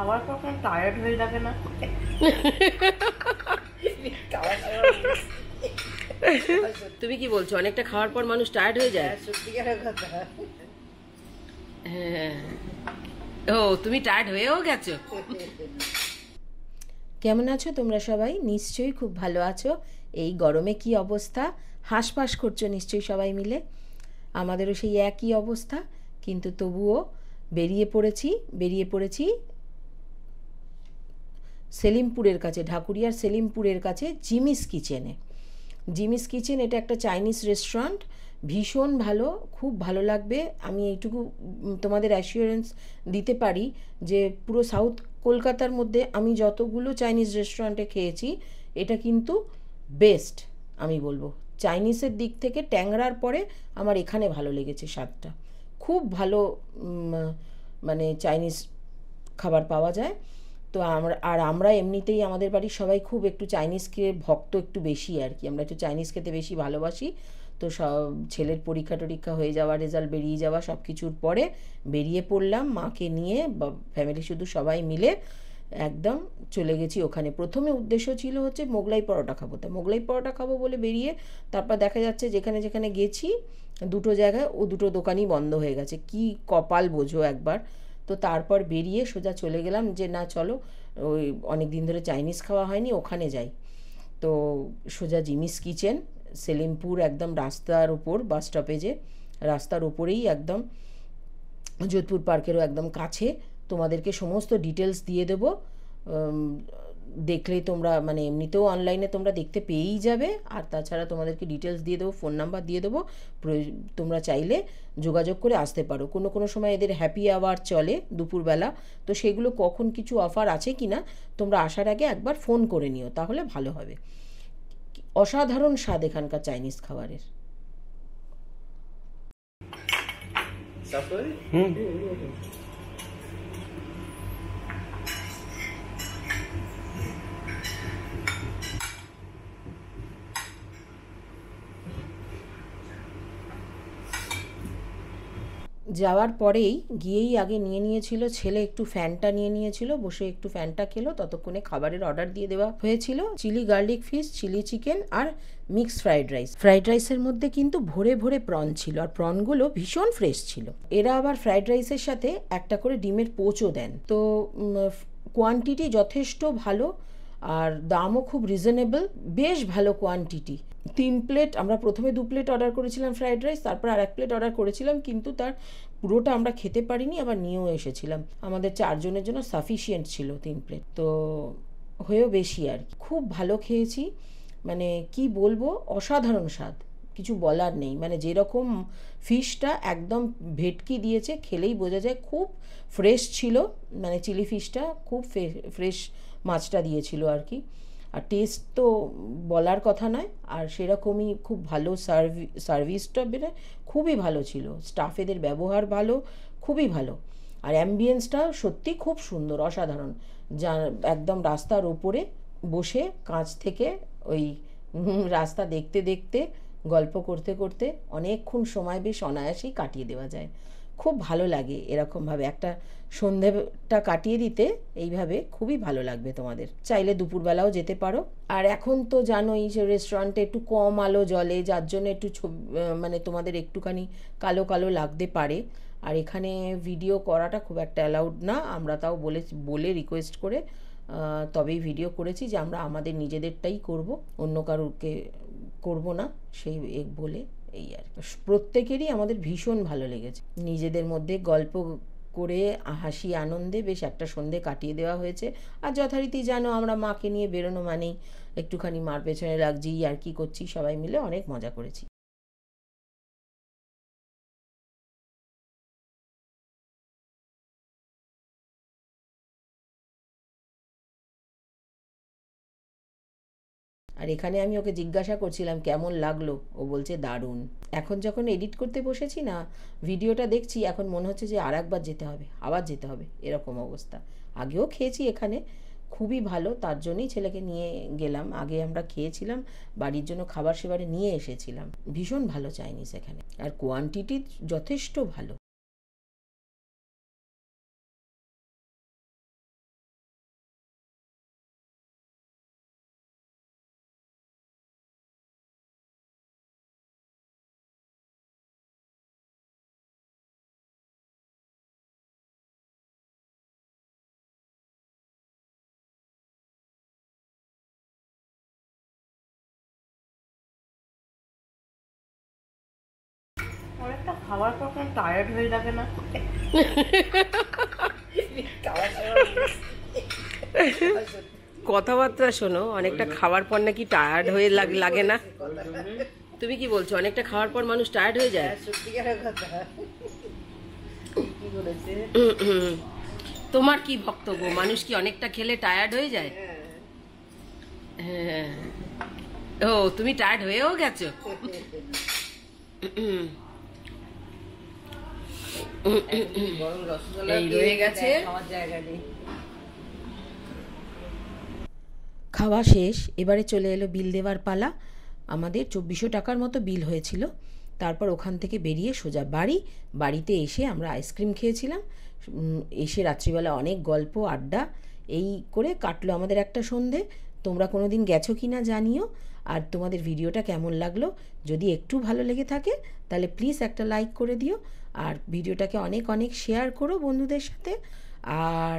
খাওয়ার পর কোনো টায়ার্ড হয়ে লাগে না? তুমি কি বলছো, অনেকটা খাওয়ার পর মানুষ টায়ার্ড হয়ে যায়? সত্যিকারের কথা। হ্যাঁ। ও, তুমি টায়ার্ড হয়েও গেছো? কেমন আছো তোমরা সবাই? নিশ্চয়ই খুব ভালো আছো। এই গরমে কি অবস্থা, হাঁসফাঁস করছো নিশ্চয়ই সবাই মিলে। আমাদেরও সেই একই অবস্থা, কিন্তু তবুও বেরিয়ে পড়েছি সেলিমপুরের কাছে, ঢাকুরিয়ার সেলিমপুরের কাছে জিমিস কিচেনে। জিমিস কিচেন এটা একটা চাইনিজ রেস্টুরেন্ট, ভীষণ ভালো, খুব ভালো লাগবে। আমি এইটুকু তোমাদের অ্যাসিওরেন্স দিতে পারি যে পুরো সাউথ কলকাতার মধ্যে আমি যতগুলো চাইনিজ রেস্টুরেন্টে খেয়েছি, এটা কিন্তু বেস্ট আমি বলবো। চাইনিজের দিক থেকে ট্যাংরার পরে আমার এখানে ভালো লেগেছে স্বাদটা। খুব ভালো মানে চাইনিজ খাবার পাওয়া যায়। তো আমরা এমনিতেই আমাদের বাড়ির সবাই খুব একটু চাইনিজকে ভক্ত একটু বেশি আর কি, আমরা একটু চাইনিজ খেতে বেশি ভালোবাসি। তো সব ছেলের পরীক্ষা টরীক্ষা হয়ে যাওয়া, রেজাল্ট বেরিয়ে যাওয়া সব কিছুর পরে বেরিয়ে পড়লাম মাকে নিয়ে, ফ্যামিলি শুধু সবাই মিলে একদম চলে গেছি ওখানে। প্রথমে উদ্দেশ্য ছিল হচ্ছে মোগলাই পরোটা খাবো, তা মোগলাই পরোটা খাবো বলে বেরিয়ে তারপর দেখা যাচ্ছে যেখানে যেখানে গেছি দুটো জায়গায় ও দুটো দোকানই বন্ধ হয়ে গেছে। কি কপাল বোঝো একবার। তো তারপর বেরিয়ে সোজা চলে গেলাম যে না চলো, ওই অনেক দিন ধরে চাইনিজ খাওয়া হয়নি, ওখানে যাই। তো সোজা জিমিস কিচেন, সেলিমপুর, একদম রাস্তার ওপর, বাস স্টপেজে রাস্তার ওপরেই একদম, যোধপুর পার্কেরও একদম কাছে। তোমাদেরকে সমস্ত ডিটেলস দিয়ে দেবো, দেখলেই তোমরা মানে এমনিতেও অনলাইনে তোমরা দেখতে পেয়েই যাবে। আর তাছাড়া তোমাদেরকে ডিটেলস দিয়ে দেবো, ফোন নাম্বার দিয়ে দেবো, তোমরা চাইলে যোগাযোগ করে আসতে পারো। কোনো কোনো সময় এদের হ্যাপি আওয়ার চলে দুপুরবেলা, তো সেগুলো কখন কিছু অফার আছে কি না তোমরা আসার আগে একবার ফোন করে নিও, তাহলে ভালো হবে। অসাধারণ স্বাদ এখানকার চাইনিজ খাবারের। যাওয়ার পরেই গিয়েই আগে নিয়ে নিয়েছিল ছেলে, একটু ফ্যানটা নিয়ে নিয়েছিল, বসে একটু ফ্যানটা খেলো, ততক্ষণে খাবারের অর্ডার দিয়ে দেওয়া হয়েছিল। Chilli garlic fish, chilli chicken আর মিক্স ফ্রাইড রাইস। ফ্রাইড রাইসের মধ্যে কিন্তু ভরে ভরে প্রন ছিল, আর প্রনগুলো ভীষণ ফ্রেশ ছিল। এরা আবার ফ্রাইড রাইসের সাথে একটা করে ডিমের পোচও দেন। তো কোয়ান্টিটি যথেষ্ট ভালো, আর দামও খুব রিজনেবল, বেশ ভালো কোয়ান্টিটি। 3 প্লেট, আমরা প্রথমে 2 প্লেট অর্ডার করেছিলাম ফ্রাইড রাইস, তারপর আর 1 প্লেট অর্ডার করেছিলাম, কিন্তু তার পুরোটা আমরা খেতে পারিনি, আবার নিয়েও এসেছিলাম। আমাদের 4 জনের জন্য সাফিসিয়েন্ট ছিল 3 প্লেট, তো হয়েও বেশি আর কি। খুব ভালো খেয়েছি, মানে কি বলবো, অসাধারণ স্বাদ, কিছু বলার নেই। মানে যেরকম ফিশটা একদম ভেটকি দিয়েছে, খেলেই বোঝা যায় খুব ফ্রেশ ছিল, মানে চিলি ফিশটা খুব ফ্রেশ মাছটা দিয়েছিল আর কি। আর টেস্ট তো বলার কথা নয়, আর সেরকমই খুব ভালো সার্ভিসটা বেড়ে খুবই ভালো ছিল, স্টাফেদের ব্যবহার ভালো, খুবই ভালো। আর অ্যাম্বিয়েন্সটা সত্যি খুব সুন্দর, অসাধারণ। যা একদম রাস্তার ওপরে বসে কাঁচ থেকে ওই রাস্তা দেখতে দেখতে গল্প করতে করতে অনেকক্ষণ সময় বেশ অনায়াসেই কাটিয়ে দেওয়া যায়। খুব ভালো লাগে এরকমভাবে একটা সন্ধেটা কাটিয়ে দিতে, এইভাবে খুবই ভালো লাগবে তোমাদের। চাইলে দুপুরবেলাও যেতে পারো। আর এখন তো জানোই যে রেস্টুরেন্টে একটু কম আলো জ্বলে, যার জন্য একটু মানে তোমাদের একটুখানি কালো কালো লাগতে পারে। আর এখানে ভিডিও করাটা খুব একটা অ্যালাউড না, আমরা তাও বলে রিকোয়েস্ট করে তবেই ভিডিও করেছি যে আমরা আমাদের নিজেদেরটাই করব, অন্য কারোরকে করব না, সেই বলে এই আর কি। প্রত্যেকেরই আমাদের ভীষণ ভালো লেগেছে, নিজেদের মধ্যে গল্প করে হাসি আনন্দে বেশ একটা সন্ধে কাটিয়ে দেওয়া হয়েছে। আর যথারীতি জানো আমরা মাকে নিয়ে বেরোনো মানেই একটুখানি মার পেছনে লাগছি, আর কি করছি, সবাই মিলে অনেক মজা করেছি। আর এখানে আমি ওকে জিজ্ঞাসা করছিলাম কেমন লাগলো, ও বলছে দারুণ। এখন যখন এডিট করতে বসেছি না, ভিডিওটা দেখছি, এখন মনে হচ্ছে যে আর একবার যেতে হবে, আবার যেতে হবে, এরকম অবস্থা। আগেও খেয়েছি এখানে, খুবই ভালো, তার জন্যই ছেলেকে নিয়ে গেলাম। আগে আমরা খেয়েছিলাম, বাড়ির জন্য খাবার সেবারে নিয়ে এসেছিলাম। ভীষণ ভালো চাইনিজ এখানে, আর কোয়ান্টিটি যথেষ্ট ভালো। অনেকটা খাওয়ার পর কোনো টায়ার্ড হয়ে লাগে না? কথাবার্তা শোনো, অনেকটা খাওয়ার পর নাকি টায়ার্ড হয়ে লাগে না? তুমি কি বলছো, অনেকটা খাওয়ার পর মানুষ টায়ার্ড হয়ে যায়? সত্যিকারের কথা। কি বলেছে? তোমার কি বক্তব্য, মানুষ কি অনেকটা খেলে টায়ার্ড হয়ে যায়? হ্যাঁ। ও, তুমি টায়ার্ড হয়েও গেছো? গরম রসগোল্লা এই রয়ে গেছে। খাওয়ার জায়গা নেই। খাওয়া শেষ, এবারে চলে এলো বিল দেওয়ার পালা। আমাদের 2400 টাকার মতো বিল হয়েছিল। তারপর ওখান থেকে বেরিয়ে সোজা বাড়িতে এসে আমরা আইসক্রিম খেয়েছিলাম। এসে রাত্রিবেলা অনেক গল্প আড্ডা এই করে কাটলো আমাদের একটা সন্ধে। তোমরা কোনো দিন গেছো কি না জানিও। আর তোমাদের ভিডিওটা কেমন লাগলো, যদি একটু ভালো লেগে থাকে তাহলে প্লিজ একটা লাইক করে দিও। আর ভিডিওটাকে অনেক অনেক শেয়ার করো বন্ধুদের সাথে। আর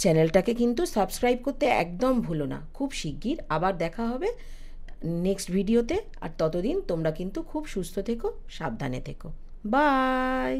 চ্যানেলটাকে কিন্তু সাবস্ক্রাইব করতে একদম ভুলো না। খুব শিগগির আবার দেখা হবে নেক্সট ভিডিওতে। আর ততদিন তোমরা কিন্তু খুব সুস্থ থেকো, সাবধানে থেকো। বাই।